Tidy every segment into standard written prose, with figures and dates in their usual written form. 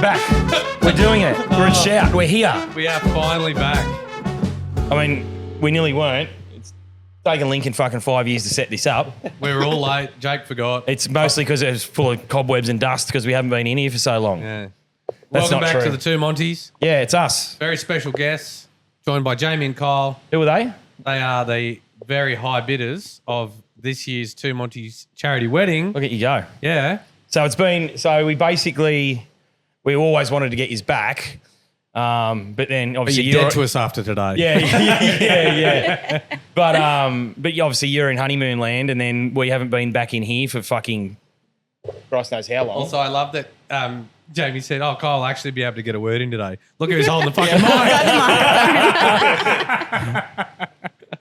back. We're doing it. We're at Shout. We're here. We are finally back. I mean, we nearly weren't. It's taken Lincoln fucking 5 years to set this up. We were all late. Jake forgot. It's mostly because it was full of cobwebs and dust because we haven't been in here for so long. Yeah. That's Welcome not back true. to the two Montys. Yeah, it's us. Very special guests, joined by Jamie and Kyle. Who are they? They are the very high bidders of this year's Two Montys charity wedding. Look at you go. Yeah. So it's been, we always wanted to get his back. But then But obviously you're dead to us after today. Yeah. But obviously you're in honeymoon land and then we haven't been back in here for fucking Christ knows how long. Also, I love that Jamie said, oh, Kyle will actually be able to get a word in today. Look who's holding the fucking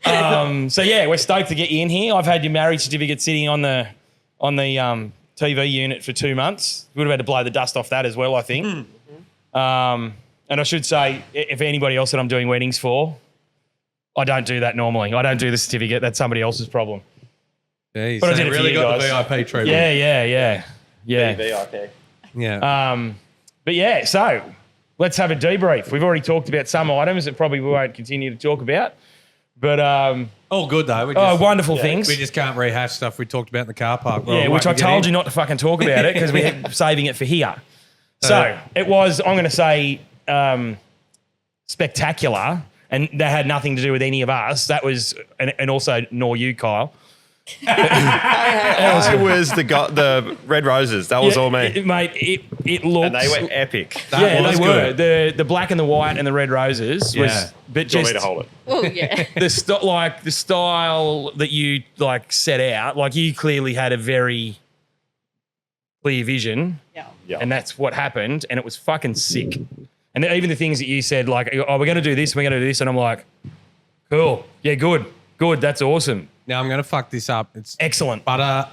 mic. So yeah, we're stoked to get you in here. I've had your marriage certificate sitting on the TV unit for 2 months. We would have had to blow the dust off that as well, I think. And I should say, if anybody else that I'm doing weddings for, I don't do that normally. I don't do the certificate. That's somebody else's problem. Jeez, But I so did it for really you got guys. the VIP treatment. Yeah. VIP. Yeah. But yeah, so let's have a debrief. We've already talked about some items that probably we won't continue to talk about. But All good, though. We just, wonderful things. We just can't rehash stuff we talked about in the car park. Yeah, which I told you not to fucking talk about it because we're saving it for here. So it was, I'm going to say, spectacular, and that had nothing to do with any of us. That was, and also nor you, Kyle. I was the red roses. That was all me. It looked, And they were epic. That was they were good. the black and the white and the red roses was, Yeah. but Do you want just me to hold it? Oh, yeah. the style that you like set out, like you clearly had a very clear vision. Yeah. Yeah. And that's what happened, and it was fucking sick. And even the things that you said, like, oh, we're going to do this, and I'm like, cool, yeah, good, that's awesome, Now I'm going to fuck this up. It's excellent. butter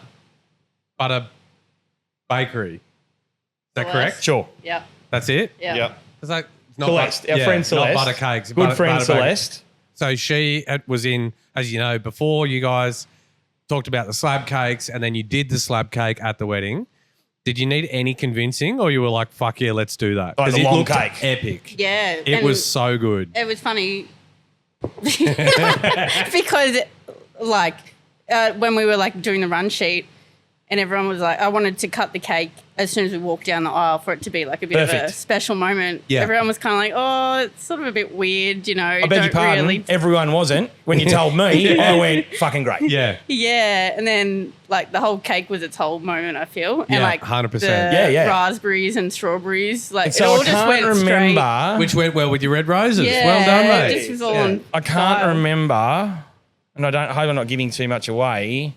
bakery. Is that Celeste. correct? Sure. Yeah. That's it? Yeah. Yep. It's like it's not Celeste, our friend Celeste. Not butter cakes. Good friend butter bakery. Celeste. So she was in, as you know, before you guys talked about the slab cakes and then you did the slab cake at the wedding. Did you need any convincing or you were like, fuck yeah, let's do that? Like 'Cause the it long looked cake. epic. Yeah. It and was so good. It was funny because, like, when we were like doing the run sheet, and everyone was like, I wanted to cut the cake as soon as we walked down the aisle for it to be like a bit of a Perfect. special moment. Yeah. Everyone was kind of like, oh, it's sort of a bit weird, you know. I beg your pardon, Really. everyone wasn't. When you told me, I went, fucking great. Yeah. Yeah, and then like the whole cake was its whole moment, I feel. Yeah, and like 100%. the Yeah. raspberries and strawberries, like And it so all I just can't went remember. Which went well with your red roses. straight. Yeah, Well done, mate. It just was all Yeah. on I can't style. remember, and I hope I'm not giving too much away,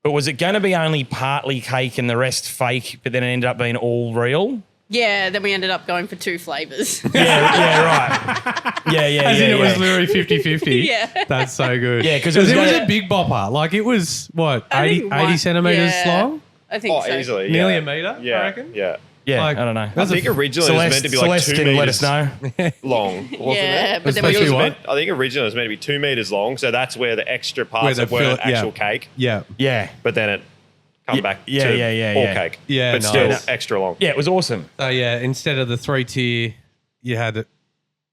but was it going to be only partly cake and the rest fake, but then it ended up being all real? Yeah, then we ended up going for 2 flavors. Yeah, right. Yeah. As in it was literally 50-50. Yeah. That's so good. Yeah, 'cause it was gonna- a big bopper. Like it was, what, I 80 think one- centimetres yeah, long? I think Oh, so. easily. Nearly yeah. a metre, Yeah. I reckon? Yeah. Yeah, Like- I don't know. I think originally it was meant to be like Celeste 2 can let meters us know. long, wasn't Yeah, it? but then Especially we It was what? meant, I think originally it was meant to be 2 meters long, so that's where the extra Where parts the weren't fill- yeah. actual cake. Yeah. Yeah. But then it come Yeah, back yeah, to yeah, all yeah. cake. Yeah, but nice. still extra long. Yeah, it was awesome. So yeah, instead of the 3-tier, you had a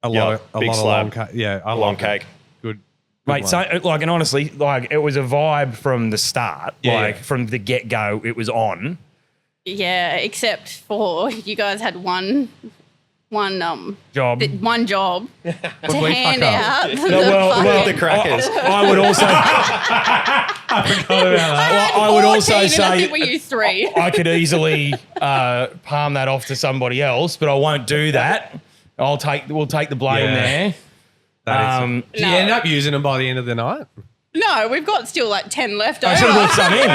Yeah, lot big of slab. long cake. Yeah, I Long like it. cake. Good. Mate, so like, and honestly, like, it was a vibe from the start. Yeah, like, yeah. from the get-go, it was on. Yeah, except for you guys had one Job. one job to we hand fuck up? out the well, fucking The crackers. I would also, I would also 14, and I say think we used 3. I could easily palm that off to somebody else, but I won't do that. We'll take the blame Yeah. there. That is- Did you No. end up using them by the end of the night? No, we've got still like 10 left I should have over. brought some in.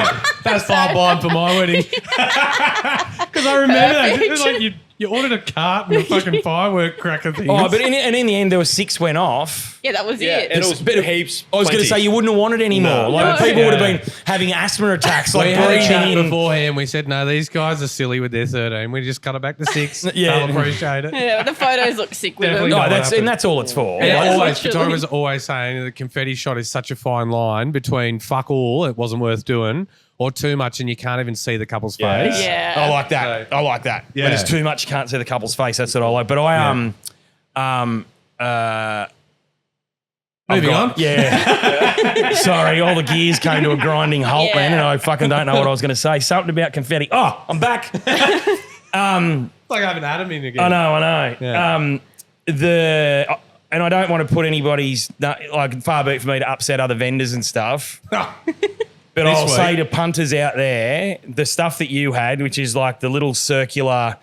That's far behind for my wedding. Because I remember that. It was like you ordered a cart and a fucking firework cracker thing. Oh, but in the end, there were 6 went off. Yeah, that was Yeah, it. and it was But heaps. I was going to plenty. say you wouldn't have wanted any more. No. Like No. people would have Yeah. been having asthma attacks, we like had a breathing chat in. beforehand. We said, no, these guys are silly with their 13. We just cut it back to 6. Yeah. They'll appreciate it. Yeah, the photos look sick with Definitely them. not. No, what happened. that's all it's for. And Like, always, Literally. Victoria's always saying the confetti shot is such a fine line between fuck all, it wasn't worth doing, or too much and you can't even see the couple's face. Yeah. I like that. I like that. Yeah. When there's too much, you can't see the couple's face. That's what I like. But I Moving on. Yeah. Sorry, all the gears came to a grinding halt, Yeah. man, and I fucking don't know what I was going to say. Something about confetti. Oh, I'm back. It's like having Adam in again. I know. Yeah. And I don't want to put anybody's, like, far be it for me to upset other vendors and stuff. But I'll week. say to punters out there, the stuff that you had, which is like the little circular,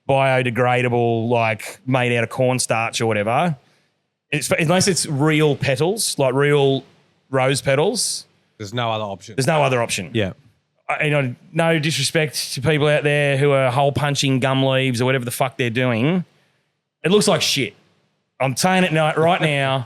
biodegradable, like made out of cornstarch or whatever, unless it's real petals, like real rose petals, There's no other option. there's no other option. Yeah. No disrespect to people out there who are hole punching gum leaves or whatever the fuck they're doing. It looks like shit. I'm saying it right now.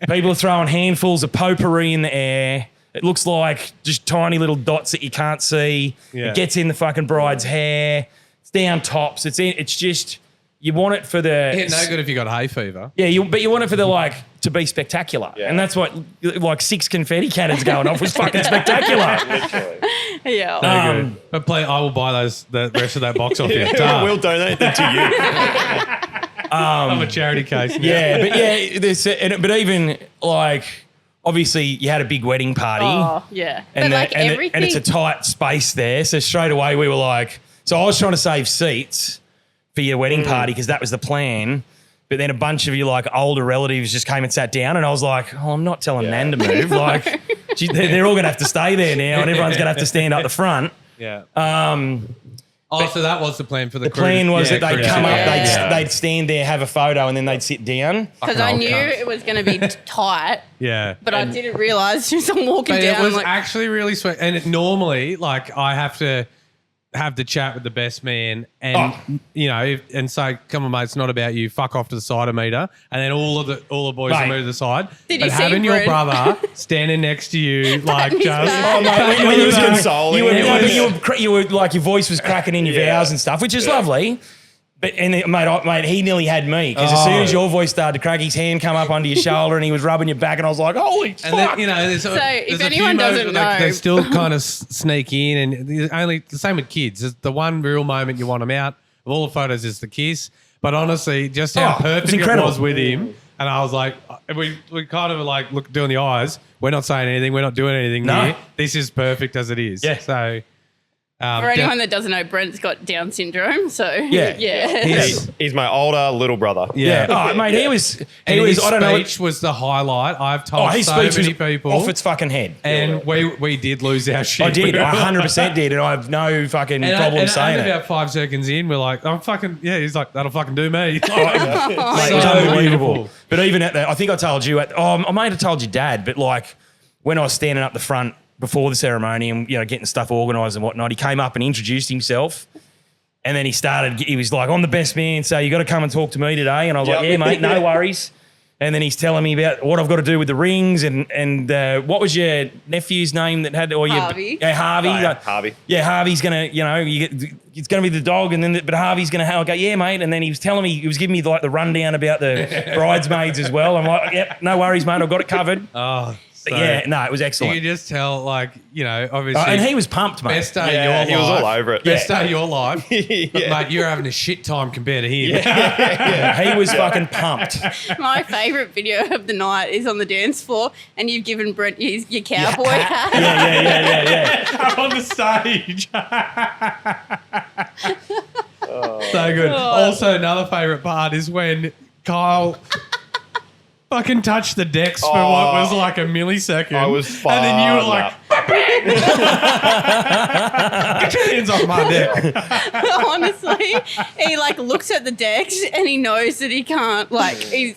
People are throwing handfuls of potpourri in the air. It looks like just tiny little dots that you can't see. Yeah. It gets in the fucking bride's hair. It's down tops. It's just, you want it for the... Yeah, no good if you got hay fever. Yeah, but you want it for the, to be spectacular. Yeah. And that's what, 6 confetti cannons going off was fucking spectacular. Literally. Yeah. But I will buy the rest of that box off you. We'll donate them to you. I'm a charity case. Now. Yeah, but even, obviously you had a big wedding party. Oh, yeah. And, but and it's a tight space there. So straight away we were like, so I was trying to save seats for your wedding party because that was the plan. But then a bunch of your older relatives just came and sat down, and I was like, "Oh, I'm not telling Nan to move. They're all going to have to stay there now, and everyone's going to have to stand up the front." Yeah. So that was the plan for the The plan was that they'd crew. come up, Yeah. they'd stand there, have a photo, and then they'd sit down. Because Fucking I old knew cunts. it was going to be tight, Yeah. but I didn't realise as I'm walking But down. it was I'm like, actually really sweet. And normally, I have to have the chat with the best man and, and say, come on, mate, it's not about you. Fuck off to the side of meter. And then all the boys Mate. will move to the side. Did but you see having your Brent? brother standing next to you, his just... back. Oh, mate, when he was consoling him. You were your voice was cracking in your vows and stuff, which is lovely. But mate, he nearly had me because as soon as your voice started to crack, his hand come up under your shoulder and he was rubbing your back, and I was like, "Holy fuck!" And then, there's So there's if a few anyone moments doesn't where know- they still kind of sneak in, and the same with kids. It's the one real moment you want them out of all the photos is the kiss. But honestly, just how it's perfect it incredible. was with him, and I was like, we kind of doing the eyes. We're not saying anything. We're not doing anything. No. Here. This is perfect as it is. Yeah. So. for anyone that doesn't know, Brent's got Down syndrome, so Yeah. yeah. He's my older little brother. Yeah. Oh, mate, he was. His I don't know. speech was the highlight. I've told His so speech many was people. off its fucking head. And we did lose our shit. I did. We were I 100% did, and I have no fucking problem saying and it. about 5 seconds in, we're like, I'm fucking, he's like, that'll fucking do me. Mate, it was So unbelievable. beautiful. But even at I think I told you, I might have told your dad, but when I was standing up the front before the ceremony and, getting stuff organised and whatnot, he came up and introduced himself. And then he was like, "I'm the best man, so you got to come and talk to me today." And I was like, "Yeah, mate, no worries." And then he's telling me about what I've got to do with the rings and what was your nephew's name that had, or your Harvey. Yeah, Harvey. Harvey. Yeah, Harvey's gonna, it's gonna be the dog, and then but Harvey's gonna have. I go, "Yeah, mate." And then he was telling me, he was giving me the rundown about the bridesmaids as well. I'm like, "Yep, no worries, mate. I've got it covered." Oh, But yeah, no, it was You excellent. can just tell, obviously. And he was pumped, mate. Best day of Yeah, your life. he was all over it. Best day of your life. But, mate, you're having a shit time compared to him. He was fucking pumped. My favourite video of the night is on the dance floor, and you've given Brent your cowboy hat. Yeah. On the stage. So good. Also, another favourite part is when Kyle fucking touched the decks for what was like a millisecond. I was And then you were like, up. get your hands off my deck. Honestly, he looks at the decks and he knows that he can't. He's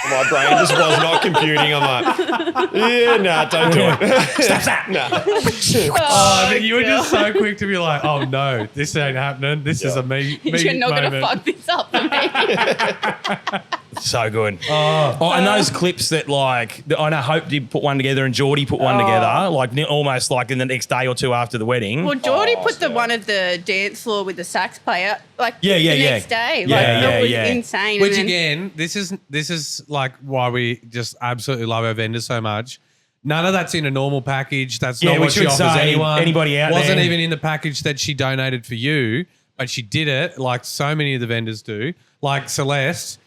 My brain just was not computing. I'm like, yeah, nah, don't do it. Stop that. Nah. But you were just so quick to be like, oh no, this ain't happening. This is a me you're not going to moment. fuck this up for me. So good. And those clips that I know Hope did put one together and Geordie put one together, almost in the next day or two after the wedding. Well, Geordie put the one at the dance floor with the sax player, the next day. Yeah, it was yeah. insane. Which And then- again, this is why we just absolutely love our vendors so much. None of that's in a normal package. That's Yeah, not we what she should offers say, anyone. anybody out Wasn't there. even in the package that she donated for you, but she did it like so many of the vendors do. Like Celeste,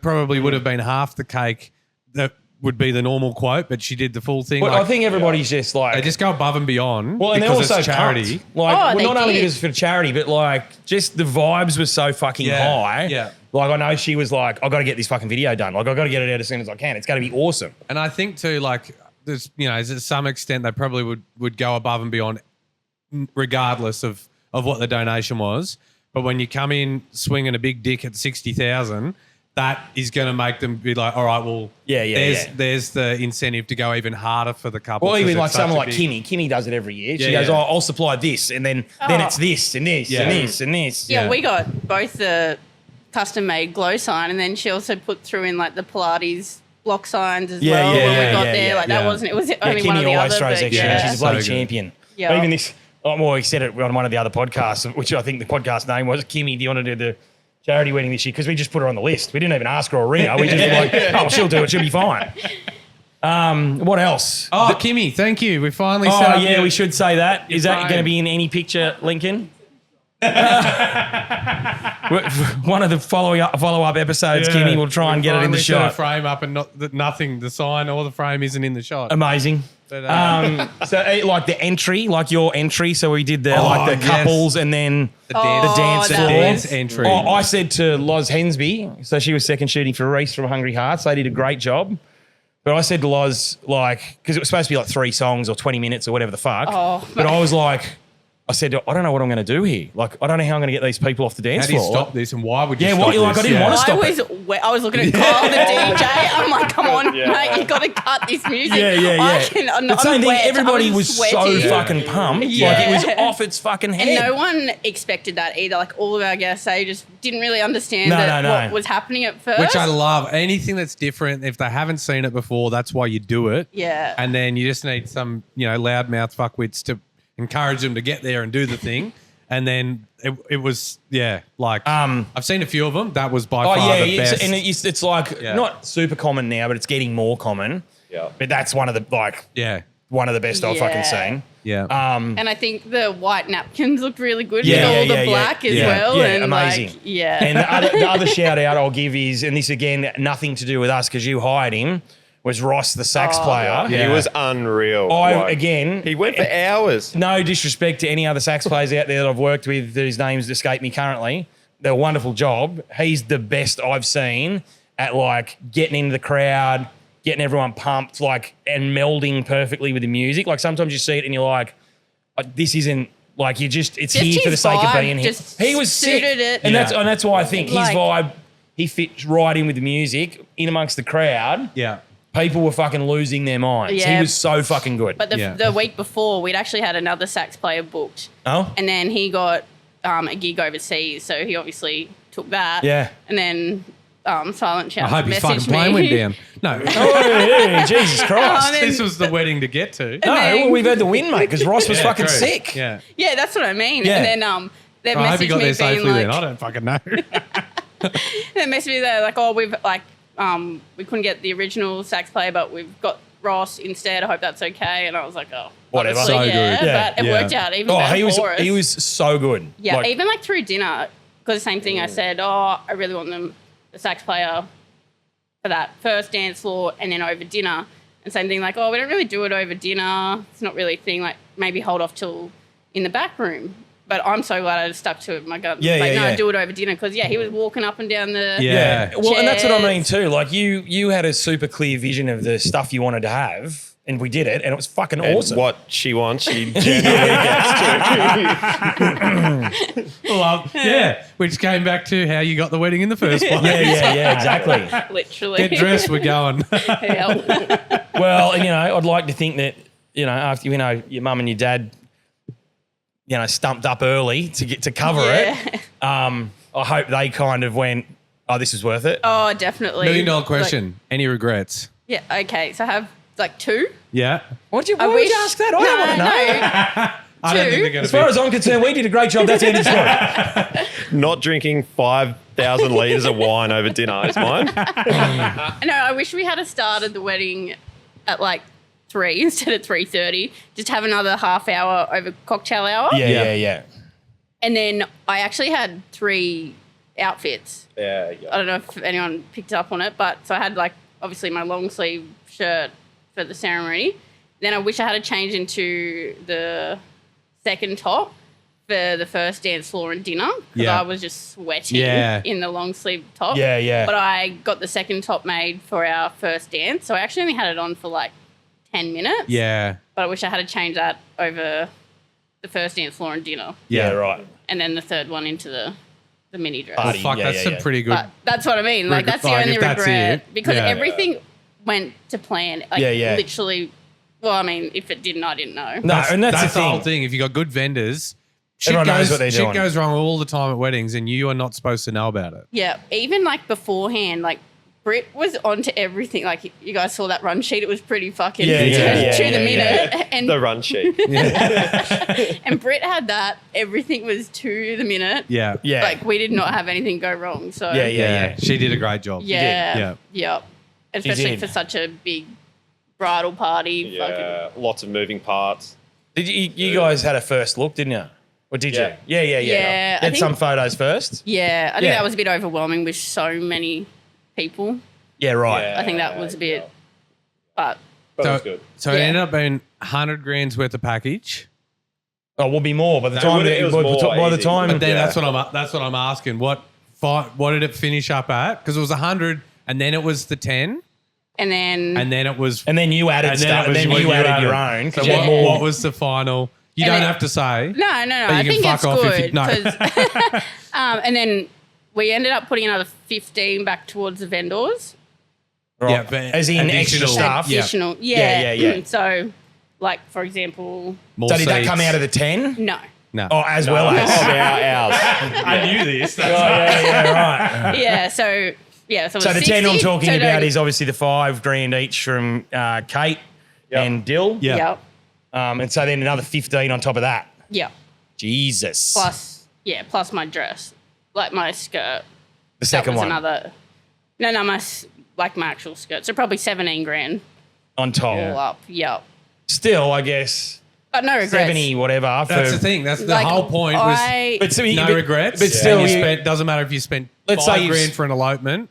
probably would have been half the cake that would be the normal quote, but she did the full thing. Well, like, I think everybody's just like. they just go above and beyond. Well, and they're because also it's charity. pumped. Like, they not only did. because it's for charity, but like just the vibes were so fucking Yeah, high. yeah. Like I know she was like, I got to get this fucking video done. Like I got to get it out as soon as I can. It's going to be awesome. And I think too, like, there's, to some extent, they probably would go above and beyond, regardless of what the donation was. But when you come in swinging a big dick at 60,000, that is going to make them be like, all right, well, there's the incentive to go even harder for the couple. Well, 'cause even it's like such someone a like big- Kimmy. Kimmy does it every year. She Yeah, goes, yeah. oh, I'll supply this, and then it's this and this Yeah. and this and this. Yeah, Yeah. we got both the custom-made glow sign, and then she also put through in like the Pilates block signs as Yeah, well. yeah, when we yeah, got yeah, there, yeah. like that Yeah. wasn't. It was Yeah, only one of Kimmy the always other. throws but extra. yeah. She's a bloody So good. champion. Yeah. But even this, well, he said it on one of the other podcasts, which I think the podcast name was, Kimmy, do you want to do the charity wedding this year? Because we just put her on the list. We didn't even ask her or ring her. We just were like, oh, she'll do it. She'll be fine. What else? Oh, Kimmy, thank you. We finally set Oh, up yeah, your- we should say that. Is that phone. going to be in any picture, Lincoln? One of the follow-up episodes, Yeah. Kimmy, we'll try and We get it in the finally set a shot. frame up and nothing, the sign or the frame isn't in the shot. Amazing. But, So like the entry, like your entry. So we did the like the yes. couples and then the dance, Oh, the dance that floor. dance entry. Oh, I said to Loz Hensby, so she was second shooting for Reese from Hungry Hearts. They did a great job. But I said to Loz, like, because it was supposed to be like 3 songs or 20 minutes or whatever the fuck. Oh, but I was like, I said, I don't know what I'm going to do here. Like, I don't know how I'm going to get these people off the dance How do you floor. stop this and why would you Yeah, stop well, like, this? I didn't want to stop I was looking at Kyle, the DJ. I'm like, come on, mate, you got to cut this music. I'm But same thing, wet. everybody I was so sweaty. fucking pumped. Like, Yeah. it was off its fucking head. And no one expected that either. Like all of our guests, they just didn't really understand No, what no. was happening at first. Which I love. Anything that's different, if they haven't seen it before, that's why you do it. Yeah. And then you just need some, loudmouth fuckwits to encourage them to get there and do the thing. And then it was, like, I've seen a few of them. That was by far the best. and it's like not super common now, but it's getting more common. Yeah. But that's one of the one of the best I've fucking Yeah. seen. yeah. And I think the white napkins looked really good Yeah, with all yeah, the black as yeah. well. Yeah, and amazing. Like, yeah. And the other shout out I'll give is, and this again, nothing to do with us because you hired him, was Ross, the sax player. Yeah. He was unreal. He went for hours. No disrespect to any other sax players out there that I've worked with whose names escape me currently. They're a wonderful job. He's the best I've seen at like getting into the crowd, getting everyone pumped, like, and melding perfectly with the music. Like sometimes you see it and you're like, this isn't like it's Just here for the his sake of vibe being here. just He was sick. suited it. And Yeah. that's why I think his Like- vibe, he fit right in with the music, in amongst the crowd. yeah. People were fucking losing their minds. Yeah. He was so fucking good. But Yeah. the week before, we'd actually had another sax player booked. Oh? And then he got a gig overseas, so he obviously took that. Yeah. And then Silent Shout I hope his fucking messaged plane me. went down. No. Oh, Jesus Christ. Oh, then- This was the wedding to get to. No, well, we've had the win, mate, because Ross was Yeah, fucking true. sick. Yeah. Yeah, that's what I mean. Yeah. And then they I hope he messaged got me there being safely like, then. I don't fucking know. they messaged me there like, oh, we've like we couldn't get the original sax player, but we've got Ross instead. I hope that's okay. And I was like, oh, Whatever. obviously, So yeah, good. Yeah, but it yeah. worked out even Oh, better he for us. was so good. Yeah, Like, even like through dinner, because the same thing I said, oh, I really want the sax player for that first dance floor and then over dinner. And same thing, like, oh, we don't really do it over dinner. It's not really a thing. Like, maybe hold off till in the back room. But I'm so glad I just stuck to it. My gut, Yeah, like, yeah, no, yeah. do it over dinner because he was walking up and down the. Yeah. Well, and that's what I Chairs. mean too. Like you had a super clear vision of the stuff you wanted to have, and we did it, and it was fucking And awesome. what she wants, she generally gets to. Yeah. Which came back to how you got the wedding in the first place. Yeah, exactly. Literally. Get dressed, we're going. Yeah. Well, and I'd like to think that after your mum and your dad, stumped up early to cover it. I hope they kind of went, oh, this is worth it. Oh, definitely. $1 million Like, question. Any regrets? yeah. Okay. So I have like 2. Yeah. Why would you wish- ask that? I don't want to know. I don't think Two. they're going As to far be. as I'm concerned, we did a great job. That's Andy's story. Not drinking 5,000 litres of wine over dinner is mine. No, I wish we had started the wedding at like 3 instead of 3:30. Just have another half hour over cocktail hour. Yeah. And then I actually had 3 outfits. Yeah. I don't know if anyone picked up on it, but so I had like obviously my long sleeve shirt for the ceremony. Then I wish I had to change into the second top for the first dance floor and dinner because I was just sweating in the long sleeve top. Yeah. But I got the second top made for our first dance, so I actually only had it on for like 10 minutes. Yeah. But I wish I had to change that over the first dance floor and dinner. Yeah, right. And then the third one into the mini dress. Party. Fuck, that's a pretty good. But that's what I mean. Like, that's the Like, only if that's regret. it, Because yeah. everything went to plan. Like, Yeah. literally. Well, I mean, if it didn't, I didn't know. No, and that's the the thing. whole thing. If you got good vendors, Everyone knows what they're doing. Shit goes wrong all the time at weddings, and you are not supposed to know about it. Yeah. Even, like, beforehand, like, Britt was onto everything. Like, you guys saw that run sheet. It was pretty fucking to the minute. And, The run sheet. and Britt had that. Everything was to the minute. Yeah. Yeah. Like, we did not have anything go wrong. So, Yeah. She did a great job. Yeah. Yeah. Especially did. for such a big bridal party. Yeah. Lots of moving parts. Did you guys had a first look, didn't you? Or did Yeah. you? Yeah. Yeah, I Had think- some photos first. Yeah, I think Yeah. that was a bit overwhelming with so many people. Yeah, right. Yeah. I think that was a bit, but But it So, was good. so it Yeah. ended up being 100 grand's worth of package. Oh, will be more by the No, time. it was by more the easy. time. But then Yeah. that's what I'm asking. What did it finish up at? Because it was 100, and then it was the 10, and then and then it was. and then you added and then stuff. it was And then what you added your own. So Yeah. what was the final? You And don't then- have to say. no, But I you can think it's fuck off if you- good no. 'cause- and then we ended up putting another 15 back towards the vendors. Right. Yeah, but As in extra additional- stuff. Yeah. Additional, Yeah. So, like for example, More So did that seats. come out of the 10? no. No. Oh, as well Oh, as. ours. I knew this. Right. Yeah, so yeah, so, it So was the 10 I'm 60, talking so about don't- is obviously the 5 grand each from Kate Yep. and Dill. Yeah. Yep. And so then another 15 on top of that. Yep. Jesus. Plus my dress, like my skirt. the second that was one another. No, my actual skirt. So probably 17 grand on top. all up. Yep. Still, I guess, But no regrets. 70 whatever. That's for- the thing. That's the Like, whole point. Was But so no regrets. But still, And you you- spent, doesn't matter if you spent Let's 5 say you've- grand for an elopement,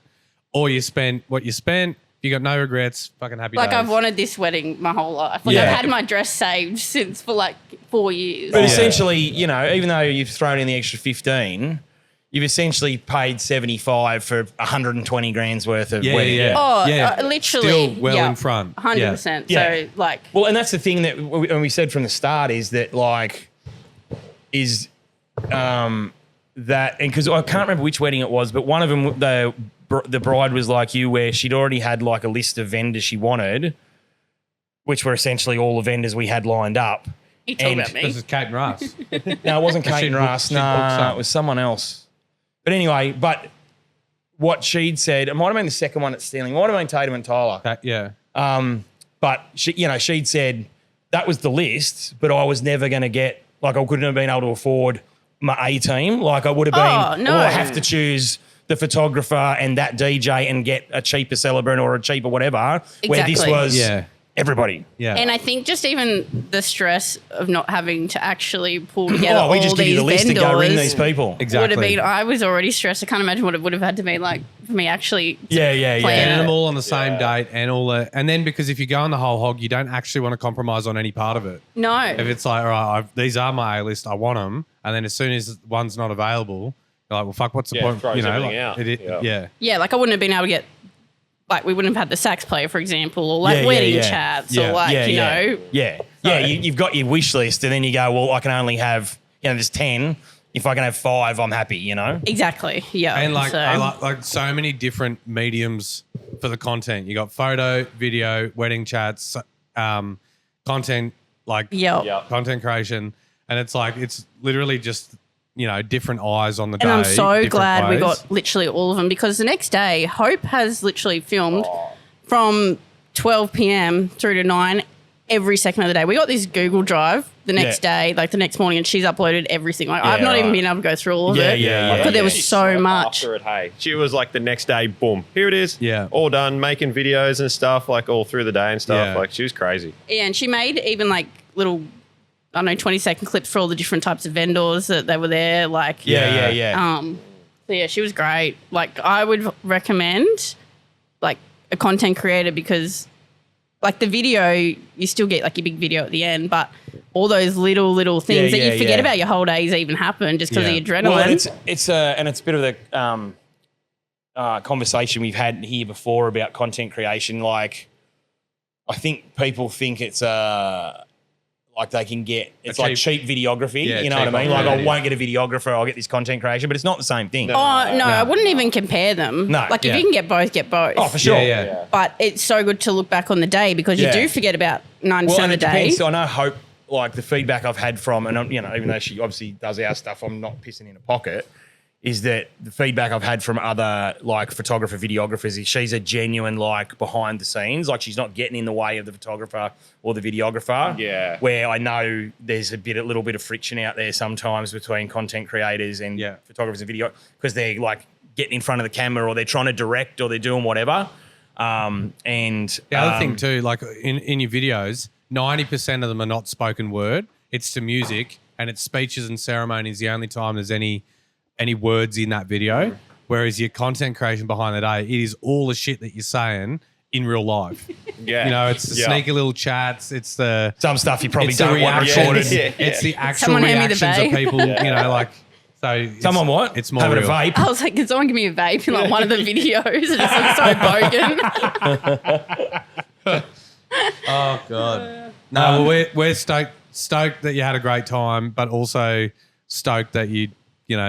or you spent what you spent. If you got no regrets, fucking happy Like days. I've wanted this wedding my whole life. Like Yeah. I've had my dress saved since for like 4 years. But Yeah. essentially, even though you've thrown in the extra 15, you've essentially paid 75 for 120 grand's worth of wedding. Oh, Yeah. literally. Still well yeah, in front. 100%. Yeah. So like, Well, and that's the thing that we said from the start is that that, and because I can't remember which wedding it was, but one of them, the bride was like you, where she'd already had like a list of vendors she wanted, which were essentially all the vendors we had lined up. you talk And about me. This is Kate and Russ. No, it wasn't Kate She'd and booked- Russ. she'd booked No, some. it was someone else. But anyway, what she'd said, it might have been the second one at Stealing, might have been Tatum and Tyler. Yeah. But she'd said that was the list, but I was never going to get, like, I couldn't have been able to afford my A team. Like, I would have been, no. or I have to choose the photographer and that DJ and get a cheaper celebrant or a cheaper whatever. Where this Exactly. was Yeah. everybody. Yeah. And I think just even the stress of not having to actually pull together Oh, we all just give you these the list vendors and go ring these people. Exactly. would have been. I was already stressed. I can't imagine what it would have had to be like for me actually. To Yeah. plan Getting it. them all on the same date and all the, and then because if you go on the whole hog, you don't actually want to compromise on any part of it. No. If it's like, all right, these are my A list, I want them, and then as soon as one's not available, you're like, well, fuck, what's the Yeah, point? throws You know, everything like, out. Yeah. Yeah. Yeah, like I wouldn't have been able to get, like we wouldn't have had the sax player, for example, or like Yeah, wedding yeah. chats, Yeah. or like you know. Yeah, you've got your wish list, and then you go, well, I can only have, there's 10. If I can have 5, I'm happy, Exactly. Yeah. And like, so, I like so many different mediums for the content. You got photo, video, wedding chats, content, like Yep. content creation, and it's like it's literally just different eyes on the day. And I'm so different glad we ways. got literally all of them because the next day, Hope has literally filmed from 12 p.m. through to 9 every second of the day. We got this Google Drive the next day, like the next morning, and she's uploaded everything. Like I've not even been able to go through all of it. Because there was She so slept much. after it, hey. She was like the next day, boom, here it is. Yeah. All done, making videos and stuff, like all through the day and stuff. Yeah. Like she was crazy. Yeah, and she made even like little, I don't know, 20-second clips for all the different types of vendors that they were there. Like, Yeah. So yeah, she was great. Like I would recommend like a content creator because like the video, you still get like your big video at the end, but all those little things that you forget about your whole days even happen just because of the adrenaline. Well, it's a bit of the conversation we've had here before about content creation. Like, I think people think it's like they can get like cheap videography. Yeah, you know what I mean? cheap Like I videography. won't get a videographer, I'll get this content creation, but it's not the same thing. no, I wouldn't even compare them. No. Like if you can get both, get both. Oh, for sure. Yeah. But it's so good to look back on the day because you do forget about 90% Well, of and the it day. depends. I know Hope, like the feedback I've had from, and you know, even though she obviously does our stuff, I'm not pissing in a pocket. Is that the feedback I've had from other like photographer, videographers is she's a genuine like behind the scenes, like she's not getting in the way of the photographer or the videographer. Yeah. Where I know there's a little bit of friction out there sometimes between content creators and photographers and video because they're like getting in front of the camera or they're trying to direct or they're doing whatever. And The other thing too, like in your videos, 90% of them are not spoken word. It's to music and it's speeches and ceremonies. The only time there's any words in that video. Whereas your content creation behind the day, it is all the shit that you're saying in real life. Yeah. You know, it's the sneaky little chats. It's the some stuff you probably it's the don't want reactions. recorded. It's the actual Someone hand me the reactions of vape. people. You know, like so. It's, Someone what? It's more having real. a vape. I was like, can someone give me a vape in like one of the videos? It just looks so bogan. Oh god. No, well, we're stoked that you had a great time, but also stoked that you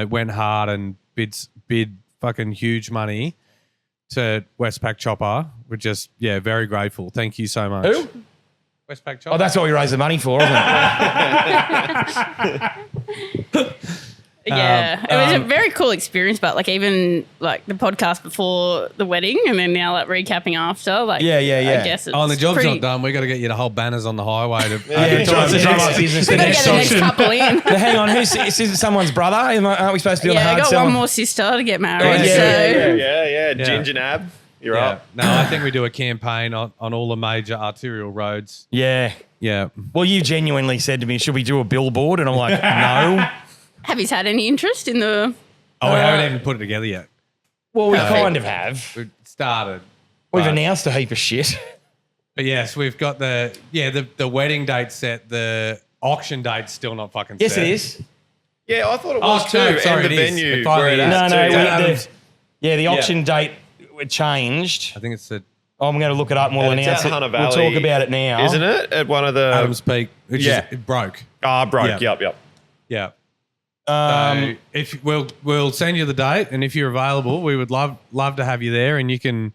went hard and bid fucking huge money to Westpac Chopper. We're just very grateful. Thank you so much. Who? Westpac Chopper. Oh, that's what we raised the money for, wasn't it? Yeah, it was a very cool experience, but like even like the podcast before the wedding and then now like recapping after, like Yeah. I guess it's Oh, and the job's pretty, not done. We got to get you to hold banners on the highway to Yeah, try to drum up business. We The gotta next get the next option. couple in. Now, hang on, is it someone's brother? Aren't we supposed to be on the Yeah, I hard got sell? one more sister to get married. Oh, yeah. so Ginger Nab, you're Yeah. up. No, I think we do a campaign on all the major arterial roads. Yeah. Yeah. Well, you genuinely said to me, should we do a billboard? And I'm like, no. have you had any interest in the? Oh, we haven't even put it together yet. Well, we No. kind of have. We've started. We've but- announced a heap of shit. But yes, we've got the wedding date set. The auction date's still not fucking Yes, set. it is. Yeah, I thought it Oh, was too. no, sorry, and the it is. venue It finally where it is. is No, too. the auction date changed. I think it's the I'm going to look it up and we'll And it's announce at it. Hunter We'll Valley, talk about it now. Isn't it? At one of the Adams Peak, which yeah. is it broke. broke. Yeah. Yep. Yeah. Um, So if we'll send you the date, and if you're available, we would love to have you there, and you can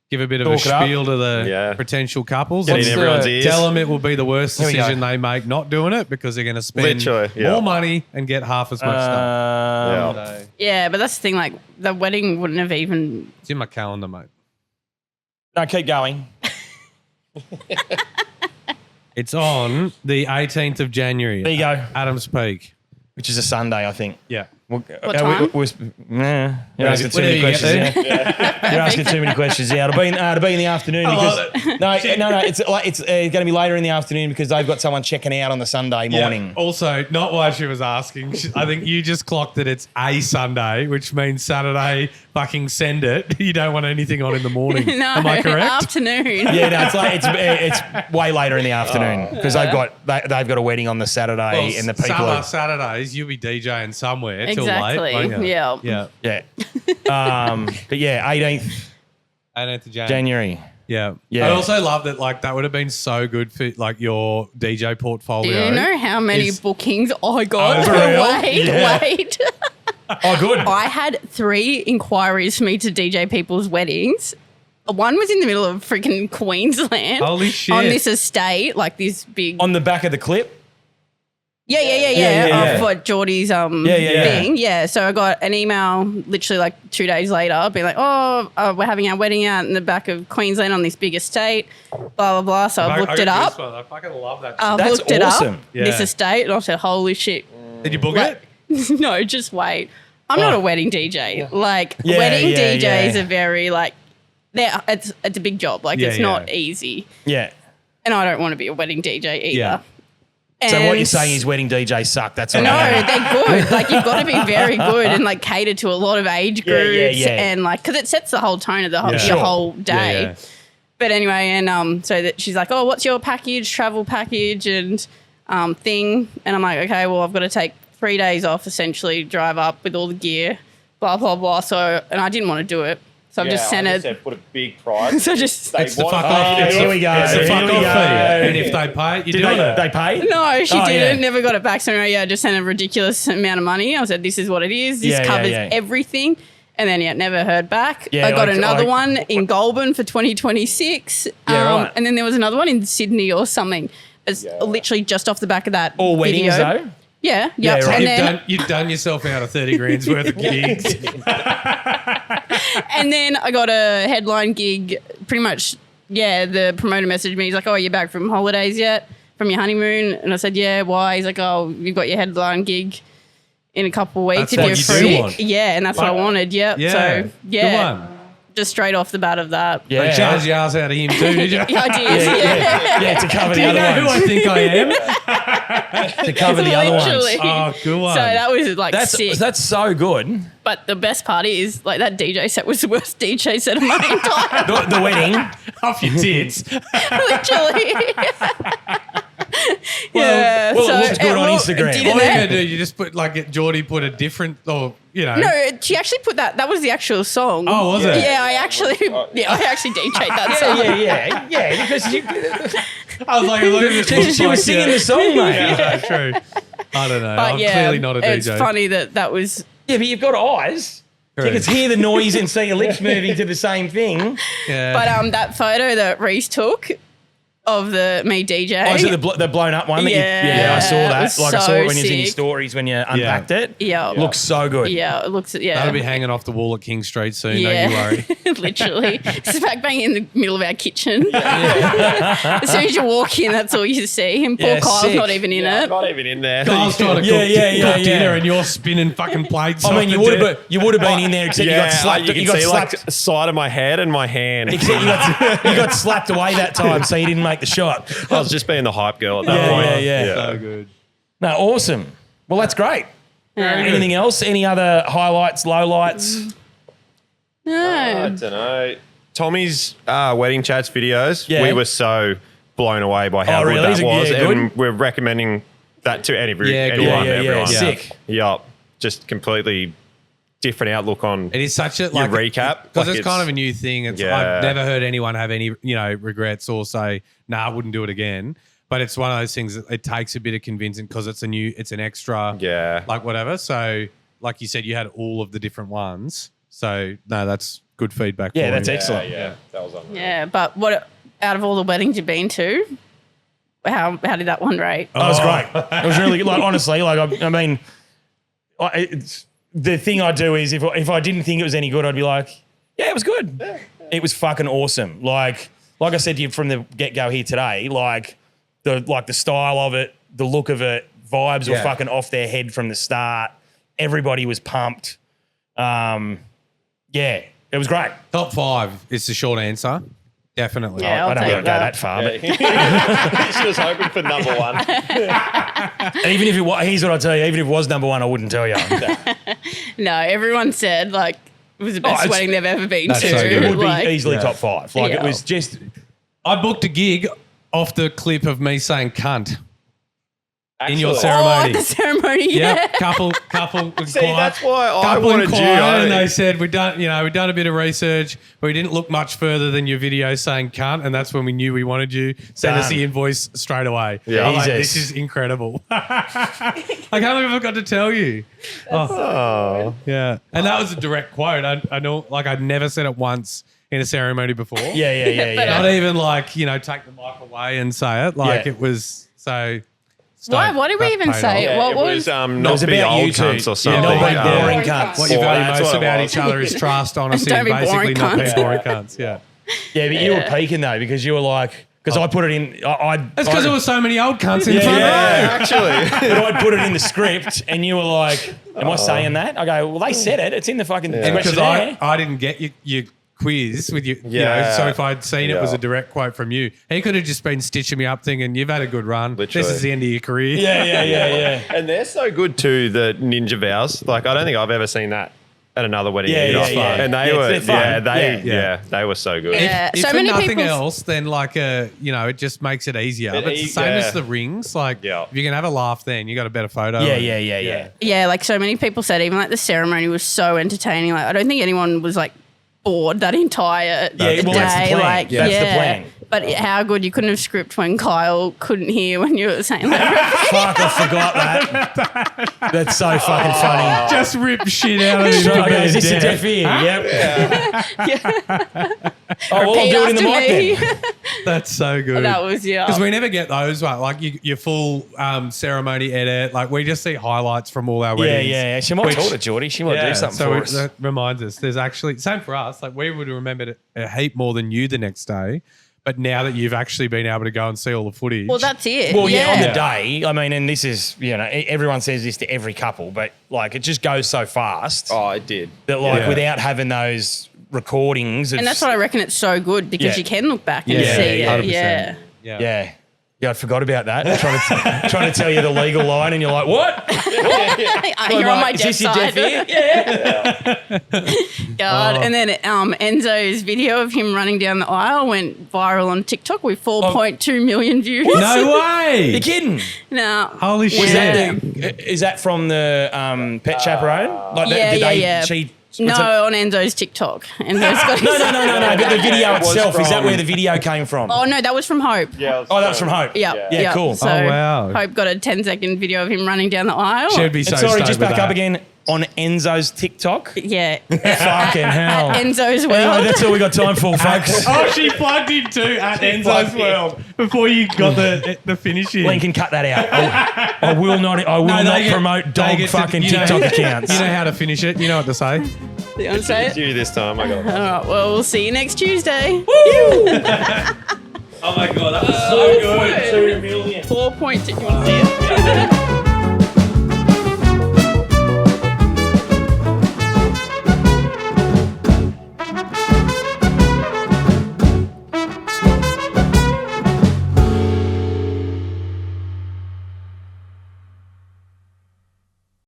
give a bit of a Talk it up. spiel to the Yeah. potential couples. Get in What's everyone's the- ears. Tell them it will be the worst Here we go. decision they make not doing it because they're going to spend Literally, yeah. more money and get half as much stuff. Yeah. So Yeah, but that's the thing. Like the wedding wouldn't have even. it's in my calendar, mate. no, keep going. It's on the 18th of January. There you go. Adams Peak. Which is a Sunday, I think. Yeah. What time? You're asking too many Whatever you questions. get Yeah. You're asking too many questions. Yeah, it'll be in the afternoon because no. It's going to be later in the afternoon because they've got someone checking out on the Sunday morning. Yeah. Also, not why she was asking. I think you just clocked that it's a Sunday, which means Saturday. Fucking send it. You don't want anything on in the morning. No, Am I correct? afternoon. Yeah, no, it's way later in the afternoon because they've got a wedding on the Saturday Well, and the people summer are, Saturdays, you'll be DJing somewhere till Exactly. late. won't you? Yeah. Yeah. yeah. But yeah, 18th 18th of January. Yeah. Yeah. I also love that, like, that would have been so good for, like, your DJ Do portfolio. you know how many is- bookings I got? Oh, for real? Wait. Oh, good. I had 3 inquiries for me to DJ people's weddings. One was in the middle of freaking Queensland. Holy shit. On this estate, like this big. On the back of the clip. yeah. For Geordie's yeah. thing. Yeah. So I got an email literally like 2 days later being like, we're having our wedding out in the back of Queensland on this big estate, blah, blah, blah. So I've looked it up. I fucking love that. I've That's looked it awesome. up, Yeah. this estate, and I said, holy shit. Did you book it? No, just wait. I'm not a wedding DJ. Like, Yeah, wedding yeah, DJs yeah. are very, like, it's a big job. Like, Yeah, it's not easy. Yeah. And I don't want to be a wedding DJ either. Yeah. So what you're And- saying is wedding DJs suck. That's all. No, they're good. Like, you've got to be very good and like cater to a lot of age Yeah, groups yeah. and like because it sets the whole tone of the whole, Yeah. your Sure. whole day. Yeah. But anyway, and so that she's like, "Oh, what's your package, travel package, and thing?" And I'm like, "Okay, well, I've got to take 3 days off, essentially, drive up with all the gear, blah blah blah." So, and I didn't want to do it, so I've just sent it. Put a big price. So just It's the fuck off. Oh, here we go. It's the Here fuck we off go. fee. And if they pay it, you Did do it. they pay? no, she Oh, didn't. yeah. Never got it back. So I just sent a ridiculous amount of money. I said, "This is what it is. This Yeah, yeah, covers yeah. everything." And then never heard back. Yeah, I got like- another like- one in Goulburn for 2026. Yeah, right. And then there was another one in Sydney or something. It's literally just off the back of that. All weddings video. though. Yeah. Yeah, Yep. right. And You've then you've done yourself out of 30 grand's worth of gigs. and then I got a headline gig. Pretty much, yeah. The promoter messaged me. He's like, "Oh, you're back from holidays yet? From your honeymoon?" And I said, "Yeah." Why? He's like, "Oh, you've got your headline gig in a couple of weeks That's if what you're you free." do want. Yeah, and that's what I wanted. Yep. Yeah. So yeah, Good one. just straight off the bat of that. Yeah. They charged the ass out of him too, did you? I did. Yeah. Yeah, to cover Do the you know other who I ones. think I am? To cover the other ones. Literally. Oh, good one. So that was like sick. That's so good. But the best part is, like, that DJ set was the worst DJ set of my entire The wedding. Off your tits. literally. Yeah. well, it looks good on looked- Instagram. didn't All you it? gotta do, you just put like Geordie put a different, or you know. No, she actually put that. That was the actual song. Oh, was it? Yeah, I actually DJ'd that song. Yeah. Because you, I was like, look at this. looks she was like, singing yeah. the song, mate. Yeah, true. I don't know. But I'm yeah, clearly not a DJ. it's funny that was. Yeah, but you've got eyes. You Correct. can hear the noise and see your lips moving to the same thing. Yeah. But that photo that Reese took of me DJing. Oh, is it the blown up one? Yeah, I saw it that. was Like I saw so it when you was in your sick. stories when you unpacked it. Yeah. Looks so good. Yeah, it looks. Yeah. That'll be hanging off the wall at King Street soon. Yeah. Don't you worry. Literally. Smack bang in the middle of our kitchen. As soon as you walk in, that's all you see. And poor Yeah, Kyle's sick. not even in it. Not even in there. Kyle's trying to cook, Yeah, cook dinner and you're spinning fucking plates. I off mean, the you would have been in there except you got slapped. You can got see slapped. like side of my head and my hand. Except you got slapped away that time, so you didn't make the shot. I was just being the hype girl at that point. Yeah. So good. No, awesome. Well, that's great. Anything else? Any other highlights, lowlights? I No. don't know. Tommy's wedding chats videos. Yeah. We were so blown away by how Oh, good really? that Is it- was, yeah, good? and we're recommending that to anyone. Yeah. Sick. Yup. Just completely different outlook on It is such a your like recap because Like, it's kind of a new thing. It's Yeah. I've never heard anyone have any regrets or say nah, I wouldn't do it again. But it's one of those things that it takes a bit of convincing because it's an extra Yeah. like whatever. So like you said, you had all of the different ones. So no, that's good feedback. Yeah, for that's you. excellent. Yeah. That was unreal. Yeah, but what out of all the weddings you've been to, how did that one rate? That was great. It was really good. Like, honestly, like I mean, it's, the thing I do is if I didn't think it was any good, I'd be like, yeah, it was good. It was fucking awesome. Like I said to you from the get go here today, like the style of it, the look of it, vibes were Yeah. fucking off their head from the start. Everybody was pumped. Yeah, it was great. Top 5 is the short answer. Definitely. Yeah, I I'll don't take want to go that. that far, but She was hoping for number one. even if it was, here's what I tell you: even if it was number one, I wouldn't tell you. No, everyone said like it was the best it's- wedding they've ever been That's to. so good. It would be Like, easily Yeah. top 5. Like it Yeah. was just. I booked a gig off the clip of me saying cunt in your Actually. ceremony. Oh, the ceremony, yeah. Yep, couple See, inquired. that's why I Couple wanted you. inquired and they said we've done a bit of research, but we didn't look much further than your video saying cunt, and that's when we knew we wanted you. Send us Done. the invoice straight away. Yeah. I'm like, Jesus. this is incredible. I can't believe I forgot to tell you. Oh. Yeah, and that was a direct quote. I know, like I'd never said it once in a ceremony before. Yeah. But, Not even like take the mic away and say it. Like Yeah. it was so Why? What did we even say? Yeah, What it was? was not was be about old you two. cunts or Yeah, something. not be boring Yeah. cunts. What you Well, value that's most what it about was. each other is trust, honesty, Don't and be basically boring not being cunts. boring cunts. Yeah. Yeah, but you were peaking though because you were like, because I put it in. That's because there were so many old cunts in Yeah, front yeah. row. Actually. But I'd put it in the script, and you were like, "Am I saying that?" I go, "Well, they said it. It's in the fucking Yeah. Because questionnaire." I didn't get your quiz with you, Yeah. so if I'd seen it was Yeah. a direct quote from you, he could have just been stitching me up thinking, you've had a good run. Literally. This is the end of your career. Yeah. And they're so good too, the ninja vows. Like, I don't think I've ever seen that at another wedding. Yeah, either. yeah, yeah. And they Yeah, were, they're fun. they were so good. Yeah. If So for many nothing people- else, then like it just makes it easier. But it's the same as the rings. Like Yeah. if you can have a laugh, then you got a better photo. Yeah. Yeah, like so many people said, even like the ceremony was so entertaining. Like I don't think anyone was like bored that entire Yeah, day. well, that's the plan. Like, Yeah. That's the plan. But how good you couldn't have script when Kyle couldn't hear when you were saying that. Fuck, I forgot that. That's so fucking funny. Just rip shit out of it. Okay, is this a deaf ear? Yep. Oh, well, I'll do it in the mic Repeat then. after me. That's so good. That was Because we never get those, right? Like your full ceremony edit. Like we just see highlights from all our Yeah, weddings. yeah. She might Which- talk to Geordie. She might do something so for us. that reminds us. There's actually same for us. Like we would have remembered it a heap more than you the next day. But now that you've actually been able to go and see all the footage, Well, that's it. Well, yeah, on the Yeah. day. I mean, and this is, everyone says this to every couple, but like it just goes so fast Oh, it did. that like Yeah. without having those recordings, And that's what I reckon it's so good because Yeah. you can look back and Yeah, see it. 100%. Yeah. Yeah, I forgot about that. Trying to tell you the legal line, and you're like, "What? You're on my Is deaf this your side. deaf ear?" God. And then Enzo's video of him running down the aisle went viral on TikTok with 4.2 million views. no way. You're kidding? No. Holy shit. Was that is that from the Pet Chaperone? Like, Yeah. No, on Enzo's TikTok. Enzo's got his- No. But the video It was itself, is that from- where the video came from? Oh, no, that was from Hope. Yeah. Oh, that was from Hope. Yeah. cool. So Oh, wow. Hope got a 10-second video of him running down the aisle. She'd be so And sorry, stoked just with back that. up again on Enzo's TikTok. Yeah. Fucking hell. Enzo's Anyway, World. that's all we got time for, folks. Oh, she plugged in too at Enzo's plugged in. World before you got the finish in. Link can cut that out. I will not. I will No, not they get- promote they dog get to- fucking you know- TikTok accounts. You know how to finish it. You know what to say. You want to say It's it? you this time. I got it. All right, well, we'll see you next Tuesday. Oh my god, that was so good. 2 million. 4.2. You want to see it?